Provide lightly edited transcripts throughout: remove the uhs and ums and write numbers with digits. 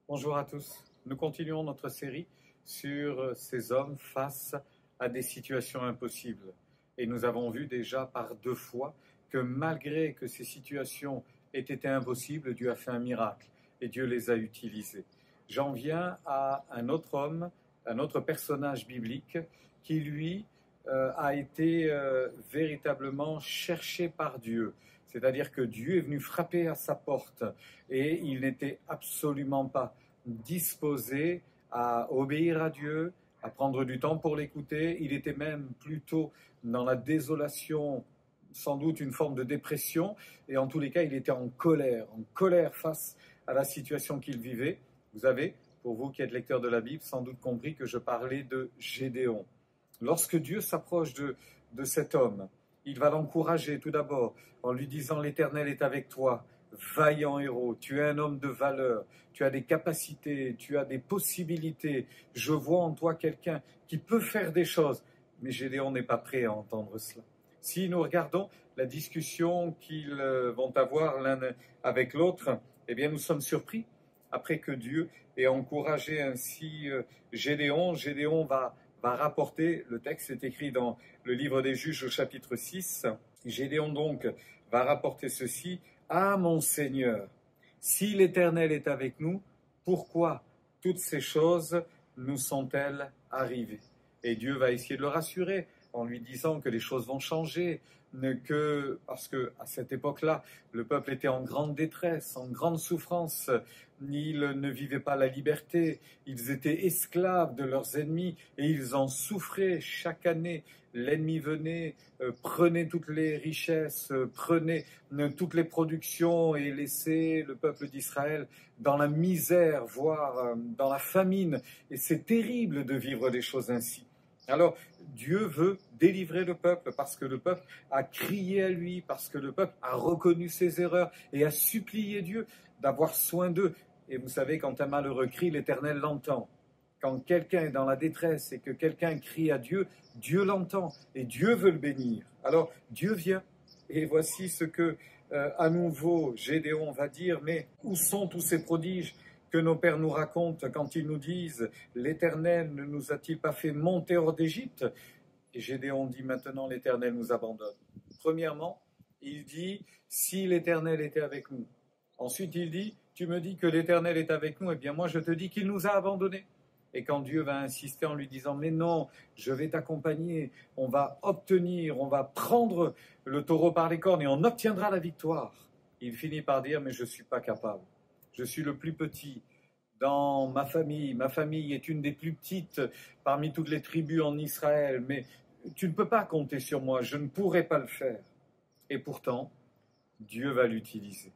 Bonjour à tous. Nous continuons notre série sur ces hommes face à des situations impossibles. Et nous avons vu déjà par 2 fois que malgré que ces situations aient été impossibles, Dieu a fait un miracle et Dieu les a utilisées. J'en viens à un autre homme, un autre personnage biblique qui, lui, a été véritablement cherché par Dieu. C'est-à-dire que Dieu est venu frapper à sa porte et il n'était absolument pas disposé à obéir à Dieu, à prendre du temps pour l'écouter. Il était même plutôt dans la désolation, sans doute une forme de dépression, et en tous les cas, il était en colère face à la situation qu'il vivait. Vous avez, pour vous qui êtes lecteur de la Bible, sans doute compris que je parlais de Gédéon. Lorsque Dieu s'approche de cet homme, il va l'encourager tout d'abord en lui disant « L'Éternel est avec toi, vaillant héros, tu es un homme de valeur, tu as des capacités, tu as des possibilités, je vois en toi quelqu'un qui peut faire des choses. » Mais Gédéon n'est pas prêt à entendre cela. Si nous regardons la discussion qu'ils vont avoir l'un avec l'autre, eh bien nous sommes surpris. Après que Dieu ait encouragé ainsi Gédéon, Gédéon va rapporter, le texte est écrit dans le livre des Juges au chapitre 6, Gédéon donc va rapporter ceci: « Ah mon Seigneur, si l'Éternel est avec nous, pourquoi toutes ces choses nous sont-elles arrivées ?» Et Dieu va essayer de le rassurer en lui disant que les choses vont changer, parce qu'à cette époque-là, le peuple était en grande détresse, en grande souffrance. Ils ne vivaient pas la liberté, ils étaient esclaves de leurs ennemis et ils en souffraient chaque année. L'ennemi venait, prenait toutes les richesses, prenait toutes les productions et laissait le peuple d'Israël dans la misère, voire dans la famine. Et c'est terrible de vivre des choses ainsi. Alors, Dieu veut délivrer le peuple parce que le peuple a crié à lui, parce que le peuple a reconnu ses erreurs et a supplié Dieu d'avoir soin d'eux. Et vous savez, quand un malheureux crie, l'Éternel l'entend. Quand quelqu'un est dans la détresse et que quelqu'un crie à Dieu, Dieu l'entend et Dieu veut le bénir. Alors, Dieu vient. Et voici ce que, à nouveau, Gédéon va dire: « Mais où sont tous ces prodiges que nos pères nous racontent quand ils nous disent « L'Éternel ne nous a-t-il pas fait monter hors d'Égypte ?» » Et Gédéon dit: « Maintenant l'Éternel nous abandonne. » Premièrement, il dit: « Si l'Éternel était avec nous. » Ensuite, il dit: « Tu me dis que l'Éternel est avec nous, eh bien moi je te dis qu'il nous a abandonnés. » Et quand Dieu va insister en lui disant « Mais non, je vais t'accompagner, on va obtenir, on va prendre le taureau par les cornes et on obtiendra la victoire. » Il finit par dire « Mais je ne suis pas capable. Je suis le plus petit dans ma famille. Ma famille est une des plus petites parmi toutes les tribus en Israël. Mais tu ne peux pas compter sur moi. Je ne pourrai pas le faire. » Et pourtant, Dieu va l'utiliser.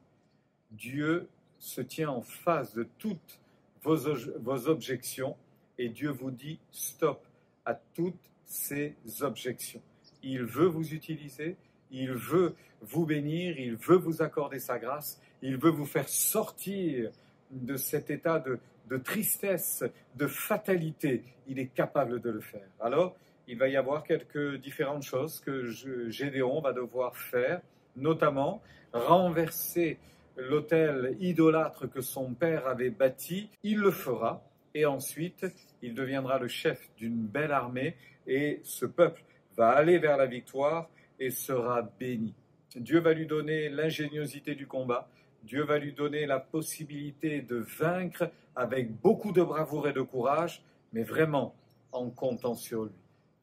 Dieu se tient en face de toutes vos objections et Dieu vous dit stop à toutes ces objections. Il veut vous utiliser, il veut vous bénir, il veut vous accorder sa grâce, il veut vous faire sortir de cet état de tristesse, de fatalité. Il est capable de le faire. Alors, il va y avoir quelques différentes choses que Gédéon va devoir faire, notamment renverser l'autel idolâtre que son père avait bâti. Il le fera et ensuite il deviendra le chef d'une belle armée et ce peuple va aller vers la victoire et sera béni. Dieu va lui donner l'ingéniosité du combat. Dieu va lui donner la possibilité de vaincre avec beaucoup de bravoure et de courage, mais vraiment en comptant sur lui.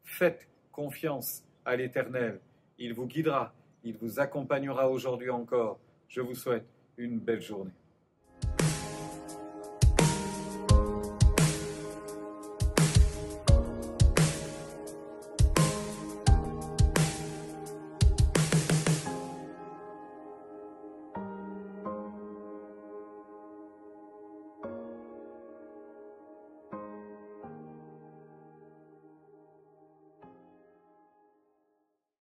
Faites confiance à l'Éternel. Il vous guidera, il vous accompagnera aujourd'hui encore. Je vous souhaite une belle journée.